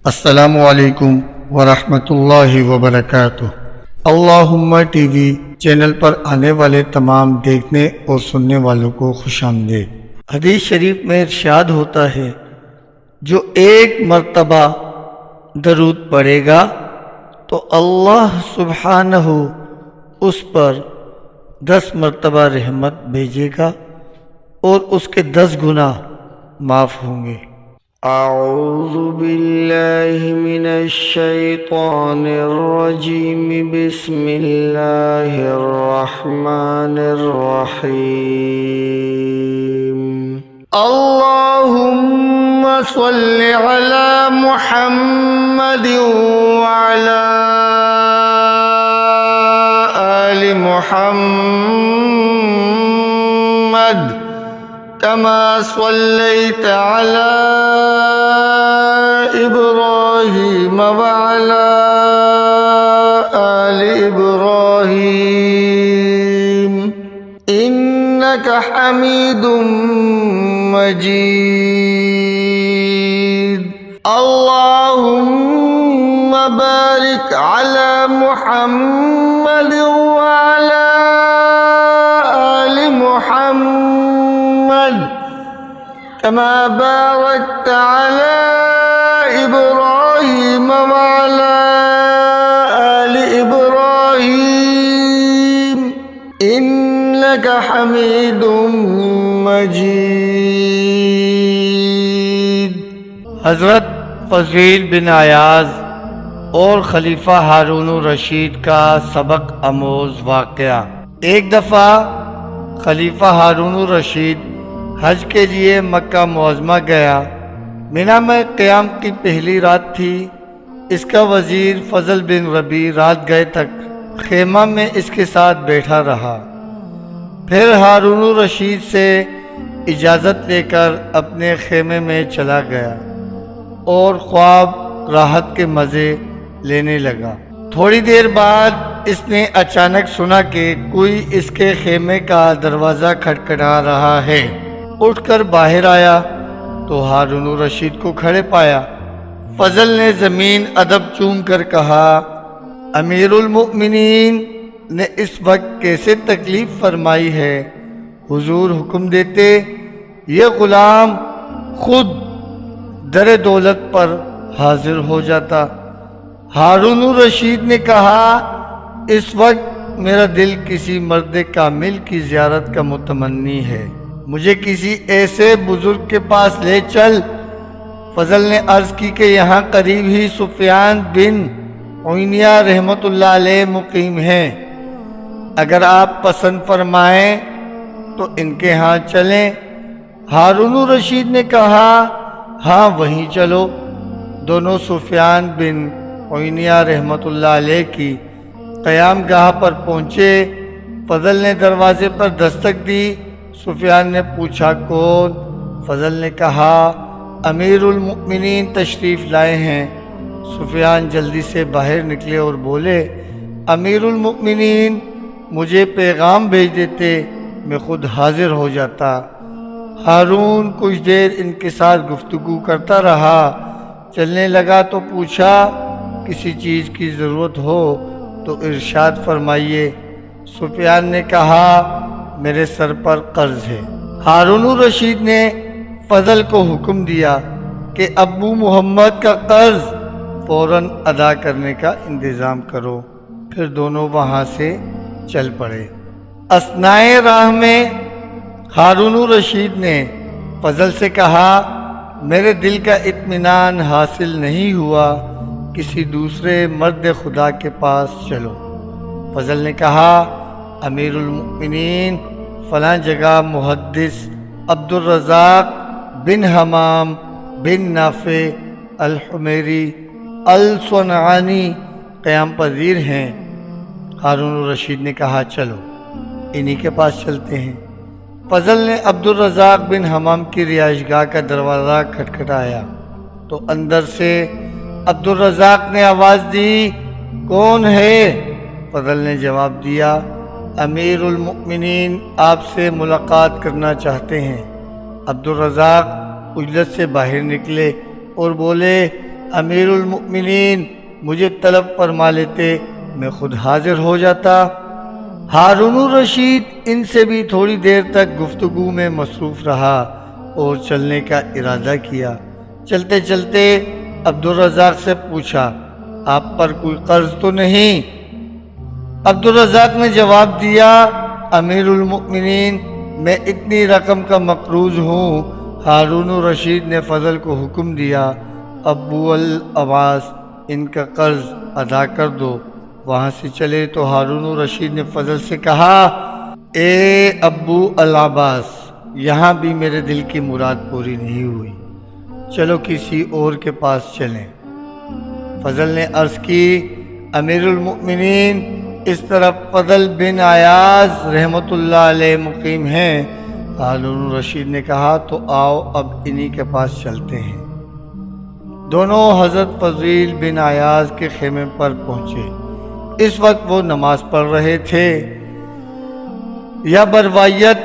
السلام علیکم ورحمۃ اللہ وبرکاتہ۔ اللہم ٹی وی چینل پر آنے والے تمام دیکھنے اور سننے والوں کو خوش آمدید۔ حدیث شریف میں ارشاد ہوتا ہے، جو ایک مرتبہ درود پڑھے گا تو اللہ سبحانہ اس پر 10 مرتبہ رحمت بھیجے گا اور اس کے 10 گناہ معاف ہوں گے۔ اعوذ باللہ من الشیطان الرجیم، بسم اللہ الرحمن الرحیم۔ اللہم صل علی محمد وعلی آل محمد كما صليت على إبراهيم وعلى آل إبراهيم إنك حميد مجيد۔ اللهم بارك على محمد وعلى آل محمد كما باركت على إبراهيم وعلى آل إبراهيم إنك حميد مجيد۔ حضرت فضیل بن عیاض اور خلیفہ ہارون الرشید کا سبق آموز واقعہ۔ ایک دفعہ خلیفہ ہارون الرشید حج کے لیے مکہ معظمہ گیا۔ مینا میں قیام کی پہلی رات تھی۔ اس کا وزیر فضل بن ربیع رات گئے تک خیمہ میں اس کے ساتھ بیٹھا رہا، پھر ہارون الرشید سے اجازت لے کر اپنے خیمے میں چلا گیا اور خواب راحت کے مزے لینے لگا۔ تھوڑی دیر بعد اس نے اچانک سنا کہ کوئی اس کے خیمے کا دروازہ کھٹکھٹا رہا ہے۔ اٹھ کر باہر آیا تو ہارون الرشید کو کھڑے پایا۔ فضل نے زمین ادب چوم کر کہا، امیر المؤمنین نے اس وقت کیسے تکلیف فرمائی ہے؟ حضور حکم دیتے یہ غلام خود در دولت پر حاضر ہو جاتا۔ ہارون الرشید نے کہا، اس وقت میرا دل کسی مرد کامل کی زیارت کا متمنی ہے، مجھے کسی ایسے بزرگ کے پاس لے چل۔ فضل نے عرض کی کہ یہاں قریب ہی سفیان بن عیینہ رحمۃ اللہ علیہ مقیم ہیں، اگر آپ پسند فرمائیں تو ان کے ہاں چلیں۔ ہارون الرشید نے کہا، ہاں وہیں چلو۔ دونوں سفیان بن عیینہ رحمۃ اللہ علیہ کی قیام گاہ پر پہنچے۔ فضل نے دروازے پر دستک دی۔ سفیان نے پوچھا کون؟ فضل نے کہا، امیر المؤمنین تشریف لائے ہیں۔ سفیان جلدی سے باہر نکلے اور بولے، امیر المؤمنین مجھے پیغام بھیج دیتے، میں خود حاضر ہو جاتا۔ ہارون کچھ دیر ان کے ساتھ گفتگو کرتا رہا۔ چلنے لگا تو پوچھا، کسی چیز کی ضرورت ہو تو ارشاد فرمائیے۔ سفیان نے کہا، میرے سر پر قرض ہے۔ ہارون الرشید نے فضل کو حکم دیا کہ ابو محمد کا قرض فوراً ادا کرنے کا انتظام کرو۔ پھر دونوں وہاں سے چل پڑے۔ اثنائے راہ میں ہارون الرشید نے فضل سے کہا، میرے دل کا اطمینان حاصل نہیں ہوا، کسی دوسرے مرد خدا کے پاس چلو۔ فضل نے کہا، امیر المؤمنین فلاں جگہ محدث عبدالرزاق بن حمام بن نافع الحمیری الصنعانی قیام پذیر ہیں۔ ہارون الرشید نے کہا، چلو انہی کے پاس چلتے ہیں۔ فضل نے عبدالرزاق بن حمام کی رہائش گاہ کا دروازہ کھٹکھٹایا تو اندر سے عبدالرزاق نے آواز دی، کون ہے؟ فضل نے جواب دیا، امیر المؤمنین آپ سے ملاقات کرنا چاہتے ہیں۔ عبدالرزاق اجلت سے باہر نکلے اور بولے، امیر المؤمنین مجھے طلب فرما لیتے، میں خود حاضر ہو جاتا۔ ہارون الرشید ان سے بھی تھوڑی دیر تک گفتگو میں مصروف رہا اور چلنے کا ارادہ کیا۔ چلتے چلتے عبدالرزاق سے پوچھا، آپ پر کوئی قرض تو نہیں؟ عبدالرزاق نے جواب دیا، امیر المؤمنین میں اتنی رقم کا مقروض ہوں۔ ہارون الرشید نے فضل کو حکم دیا، ابو العباس ان کا قرض ادا کر دو۔ وہاں سے چلے تو ہارون الرشید نے فضل سے کہا، اے ابو العباس، یہاں بھی میرے دل کی مراد پوری نہیں ہوئی، چلو کسی اور کے پاس چلیں۔ فضل نے عرض کی، امیر المؤمنین اس طرف فضل بن عیاض رحمۃ اللہ علیہ مقیم ہیں۔ ہارون الرشید نے کہا، تو آؤ اب انہی کے پاس چلتے ہیں۔ دونوں حضرت فضیل بن عیاض کے خیمے پر پہنچے۔ اس وقت وہ نماز پڑھ رہے تھے یا بروایت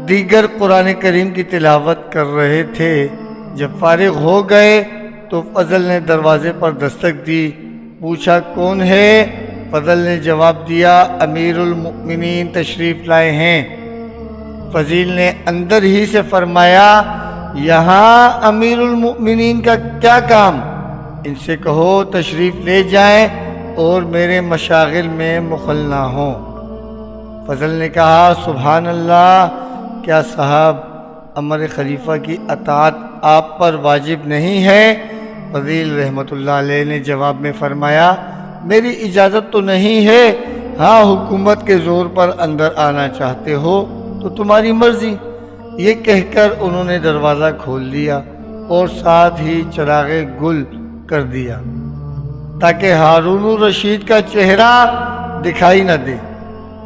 دیگر قرآن کریم کی تلاوت کر رہے تھے۔ جب فارغ ہو گئے تو فضل نے دروازے پر دستک دی، پوچھا کون ہے؟ فضل نے جواب دیا، امیر المؤمنین تشریف لائے ہیں۔ فضیل نے اندر ہی سے فرمایا، یہاں امیر المؤمنین کا کیا کام؟ ان سے کہو تشریف لے جائیں اور میرے مشاغل میں مخل نہ ہوں۔ فضل نے کہا، سبحان اللہ، کیا صاحب امر خلیفہ کی اطاعت آپ پر واجب نہیں ہے؟ فضیل رحمۃ اللہ علیہ نے جواب میں فرمایا، میری اجازت تو نہیں ہے، ہاں حکومت کے زور پر اندر آنا چاہتے ہو تو تمہاری مرضی۔ یہ کہہ کر انہوں نے دروازہ کھول دیا اور ساتھ ہی چراغ گل کر دیا تاکہ ہارون الرشید کا چہرہ دکھائی نہ دے۔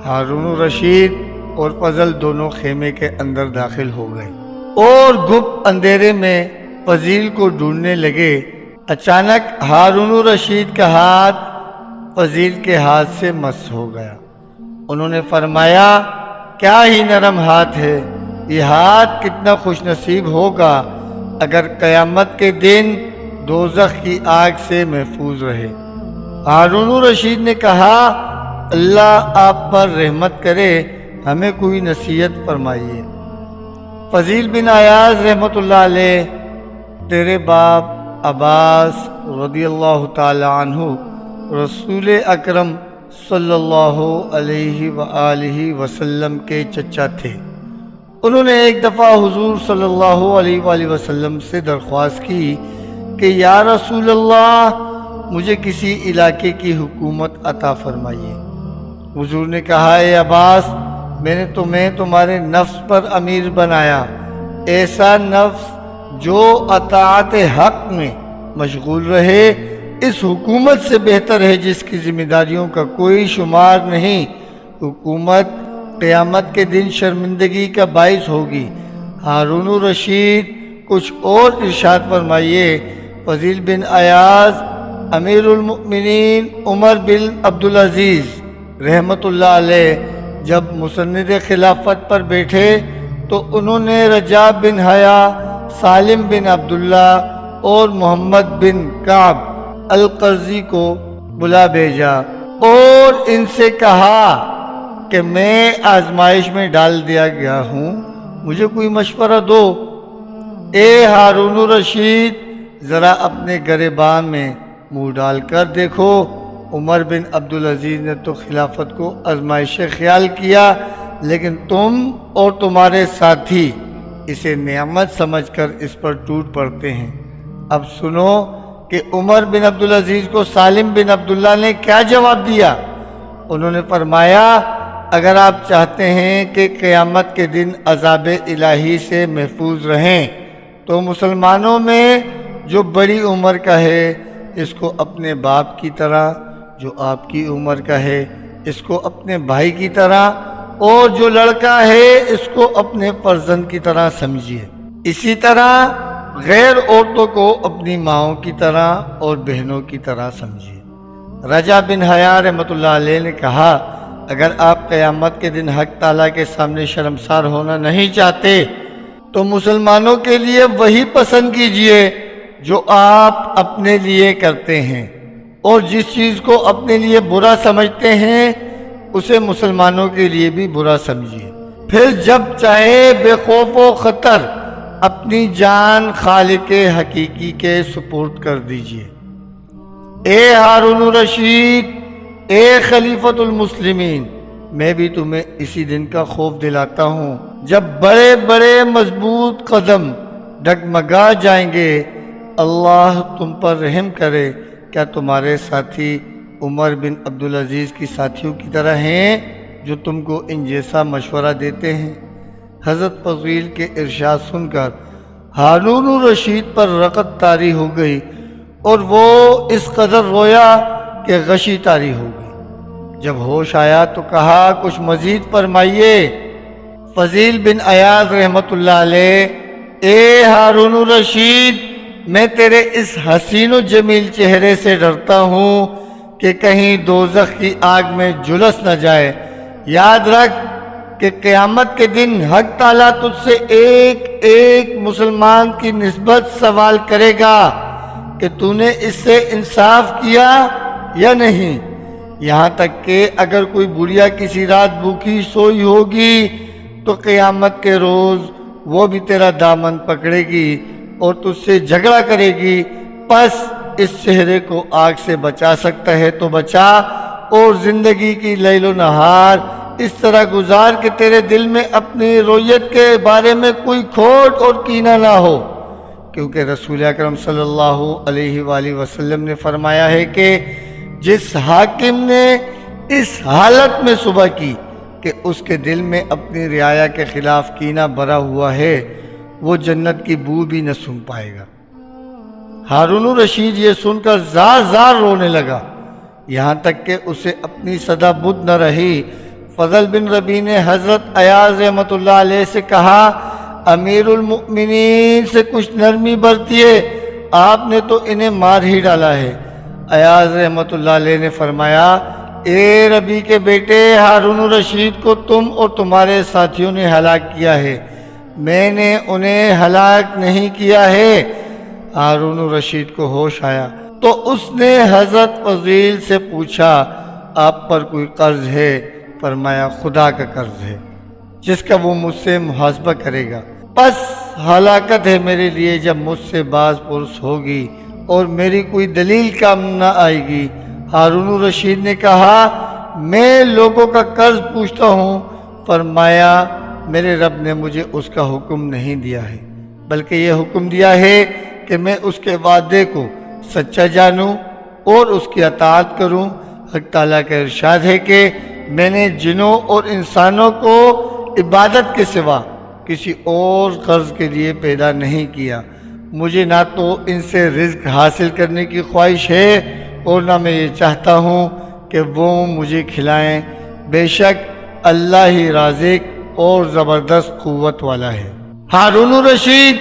ہارون الرشید اور فضل دونوں خیمے کے اندر داخل ہو گئے اور گپ اندھیرے میں فضیل کو ڈھونڈنے لگے۔ اچانک ہارون الرشید کا ہاتھ فضیل کے ہاتھ سے مس ہو گیا۔ انہوں نے فرمایا، کیا ہی نرم ہاتھ ہے، یہ ہاتھ کتنا خوش نصیب ہوگا اگر قیامت کے دن دوزخ کی آگ سے محفوظ رہے۔ ہارون الرشید نے کہا، اللہ آپ پر رحمت کرے، ہمیں کوئی نصیحت فرمائیے۔ فضیل بن عیاض رحمۃ اللہ علیہ، تیرے باپ عباس رضی اللہ تعالی عنہ رسول اکرم صلی اللہ علیہ وآلہ وسلم کے چچا تھے۔ انہوں نے ایک دفعہ حضور صلی اللہ علیہ وآلہ وسلم سے درخواست کی کہ یا رسول اللہ، مجھے کسی علاقے کی حکومت عطا فرمائیے۔ حضور نے کہا، اے عباس، میں نے تمہیں تمہارے نفس پر امیر بنایا، ایسا نفس جو اطاعت حق میں مشغول رہے، اس حکومت سے بہتر ہے جس کی ذمہ داریوں کا کوئی شمار نہیں۔ حکومت قیامت کے دن شرمندگی کا باعث ہوگی۔ ہارون الرشید کچھ اور ارشاد فرمائیے۔ فضیل بن عیاض، امیر المؤمنین عمر بن عبدالعزیز رحمۃ اللہ علیہ جب مسند خلافت پر بیٹھے تو انہوں نے رجاء بن حیا، سالم بن عبداللہ اور محمد بن کعب القرظی کو بلا بھیجا اور ان سے کہا کہ میں آزمائش میں ڈال دیا گیا ہوں، مجھے کوئی مشورہ دو۔ اے ہارون الرشید، ذرا اپنے گریبان میں منہ ڈال کر دیکھو۔ عمر بن عبدالعزیز نے تو خلافت کو آزمائش خیال کیا، لیکن تم اور تمہارے ساتھی اسے نعمت سمجھ کر اس پر ٹوٹ پڑتے ہیں۔ اب سنو کہ عمر بن عبدالعزیز کو سالم بن عبداللہ نے کیا جواب دیا۔ انہوں نے فرمایا، اگر آپ چاہتے ہیں کہ قیامت کے دن عذاب الہی سے محفوظ رہیں تو مسلمانوں میں جو بڑی عمر کا ہے اس کو اپنے باپ کی طرح، جو آپ کی عمر کا ہے اس کو اپنے بھائی کی طرح، اور جو لڑکا ہے اس کو اپنے فرزند کی طرح سمجھیے۔ اسی طرح غیر عورتوں کو اپنی ماؤں کی طرح اور بہنوں کی طرح سمجھیے۔ رجاء بن حیا رحمۃ اللہ علیہ نے کہا، اگر آپ قیامت کے دن حق تعالیٰ کے سامنے شرمسار ہونا نہیں چاہتے تو مسلمانوں کے لیے وہی پسند کیجئے جو آپ اپنے لیے کرتے ہیں، اور جس چیز کو اپنے لیے برا سمجھتے ہیں اسے مسلمانوں کے لیے بھی برا سمجھیے۔ پھر جب چاہے بے خوف و خطر اپنی جان خالق حقیقی کے سپرد کر دیجیے۔ اے ہارون الرشید، اے خلیفۃ المسلمین، میں بھی تمہیں اسی دن کا خوف دلاتا ہوں جب بڑے بڑے مضبوط قدم ڈگمگا جائیں گے۔ اللہ تم پر رحم کرے، کیا تمہارے ساتھی عمر بن عبدالعزیز کی ساتھیوں کی طرح ہیں جو تم کو ان جیسا مشورہ دیتے ہیں؟ حضرت فضیل کے ارشاد سن کر ہارون الرشید پر رقت طاری ہو گئی اور وہ اس قدر رویا کہ غشی طاری ہو گئی۔ جب ہوش آیا تو کہا کچھ مزید فرمائیے۔ فضیل بن عیاض رحمۃ اللہ علیہ: اے ہارون الرشید، میں تیرے اس حسین و جمیل چہرے سے ڈرتا ہوں کہ کہیں دوزخ کی آگ میں جھلس نہ جائے۔ یاد رکھ کہ قیامت کے دن حق تعالیٰ تجھ سے ایک ایک مسلمان کی نسبت سوال کرے گا کہ تو نے اس سے انصاف کیا یا نہیں، یہاں تک کہ اگر کوئی بڑھیا کسی رات بھوکی سوئی ہوگی تو قیامت کے روز وہ بھی تیرا دامن پکڑے گی اور تجھ سے جھگڑا کرے گی۔ پس اس چہرے کو آگ سے بچا سکتا ہے تو بچا، اور زندگی کی لیل و نہار اس طرح گزار کہ تیرے دل میں اپنی رویت کے بارے میں کوئی کھوٹ اور کینہ نہ ہو، کیونکہ رسول اکرم صلی اللہ علیہ وآلہ وسلم نے فرمایا ہے کہ جس حاکم نے اس حالت میں صبح کی کہ اس کے دل میں اپنی رعایا کے خلاف کینہ بھرا ہوا ہے، وہ جنت کی بو بھی نہ سن پائے گا۔ ہارون الرشید یہ سن کر زار زار رونے لگا، یہاں تک کہ اسے اپنی صدا بدھ نہ رہی۔ فضل بن ربیع نے حضرت عیاض رحمۃ اللہ علیہ سے کہا، امیر المؤمنین سے کچھ نرمی برتیے، آپ نے تو انہیں مار ہی ڈالا ہے۔ عیاض رحمۃ اللہ علیہ نے فرمایا، اے ربیع کے بیٹے، ہارون الرشید کو تم اور تمہارے ساتھیوں نے ہلاک کیا ہے، میں نے انہیں ہلاک نہیں کیا ہے۔ ہارون الرشید کو ہوش آیا تو اس نے حضرت فضیل سے پوچھا، آپ پر کوئی قرض ہے؟ فرمایا، خدا کا قرض ہے جس کا وہ مجھ سے محاسبہ کرے گا۔ پس ہلاکت ہے میرے لیے جب مجھ سے باز پرس ہوگی اور میری کوئی دلیل کام نہ آئے گی۔ ہارون الرشید نے کہا، میں لوگوں کا قرض پوچھتا ہوں۔ فرمایا، میرے رب نے مجھے اس کا حکم نہیں دیا ہے، بلکہ یہ حکم دیا ہے کہ میں اس کے وعدے کو سچا جانوں اور اس کی اطاعت کروں۔ حق تعالیٰ کا ارشاد ہے کہ میں نے جنوں اور انسانوں کو عبادت کے سوا کسی اور غرض کے لیے پیدا نہیں کیا۔ مجھے نہ تو ان سے رزق حاصل کرنے کی خواہش ہے اور نہ میں یہ چاہتا ہوں کہ وہ مجھے کھلائیں۔ بے شک اللہ ہی رازق اور زبردست قوت والا ہے۔ ہارون الرشید،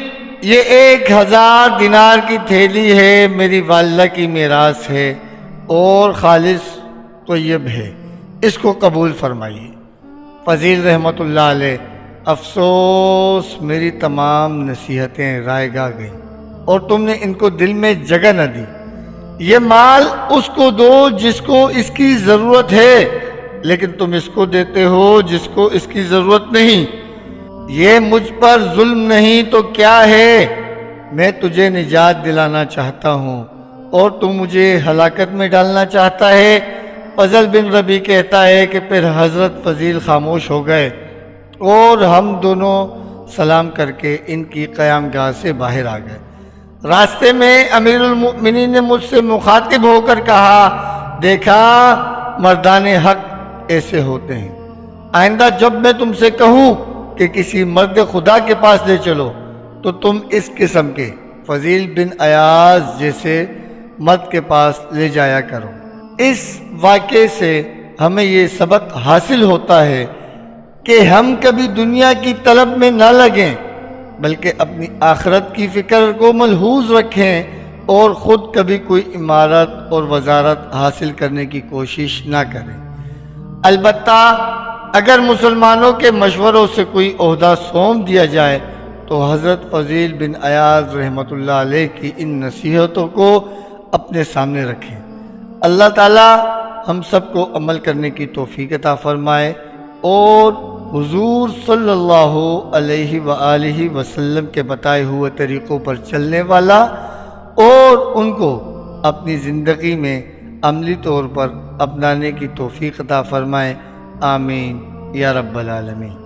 یہ 1000 دینار کی تھیلی ہے، میری والدہ کی میراث ہے اور خالص طیب ہے، اس کو قبول فرمائیے۔ فضیل رحمۃ اللہ علیہ: افسوس، میری تمام نصیحتیں رائے گاہ گئیں اور تم نے ان کو دل میں جگہ نہ دی۔ یہ مال اس کو دو جس کو اس کی ضرورت ہے، لیکن تم اس کو دیتے ہو جس کو اس کی ضرورت نہیں۔ یہ مجھ پر ظلم نہیں تو کیا ہے؟ میں تجھے نجات دلانا چاہتا ہوں اور تو مجھے ہلاکت میں ڈالنا چاہتا ہے۔ فضل بن ربیع کہتا ہے کہ پھر حضرت فضیل خاموش ہو گئے اور ہم دونوں سلام کر کے ان کی قیام گاہ سے باہر آ گئے۔ راستے میں امیر المؤمنین نے مجھ سے مخاطب ہو کر کہا، دیکھا، مردان حق ایسے ہوتے ہیں۔ آئندہ جب میں تم سے کہوں کہ کسی مرد خدا کے پاس لے چلو تو تم اس قسم کے فضیل بن عیاض جیسے مرد کے پاس لے جایا کرو۔ اس واقعے سے ہمیں یہ سبق حاصل ہوتا ہے کہ ہم کبھی دنیا کی طلب میں نہ لگیں، بلکہ اپنی آخرت کی فکر کو ملحوظ رکھیں اور خود کبھی کوئی عمارت اور وزارت حاصل کرنے کی کوشش نہ کریں۔ البتہ اگر مسلمانوں کے مشوروں سے کوئی عہدہ سونپ دیا جائے تو حضرت فضیل بن ایاز رحمۃ اللہ علیہ کی ان نصیحتوں کو اپنے سامنے رکھیں۔ اللہ تعالی ہم سب کو عمل کرنے کی توفیق عطا فرمائے اور حضور صلی اللہ علیہ وآلہ وسلم کے بتائے ہوئے طریقوں پر چلنے والا اور ان کو اپنی زندگی میں عملی طور پر اپنانے کی توفیق عطا فرمائے۔ آمین یا رب العالمین۔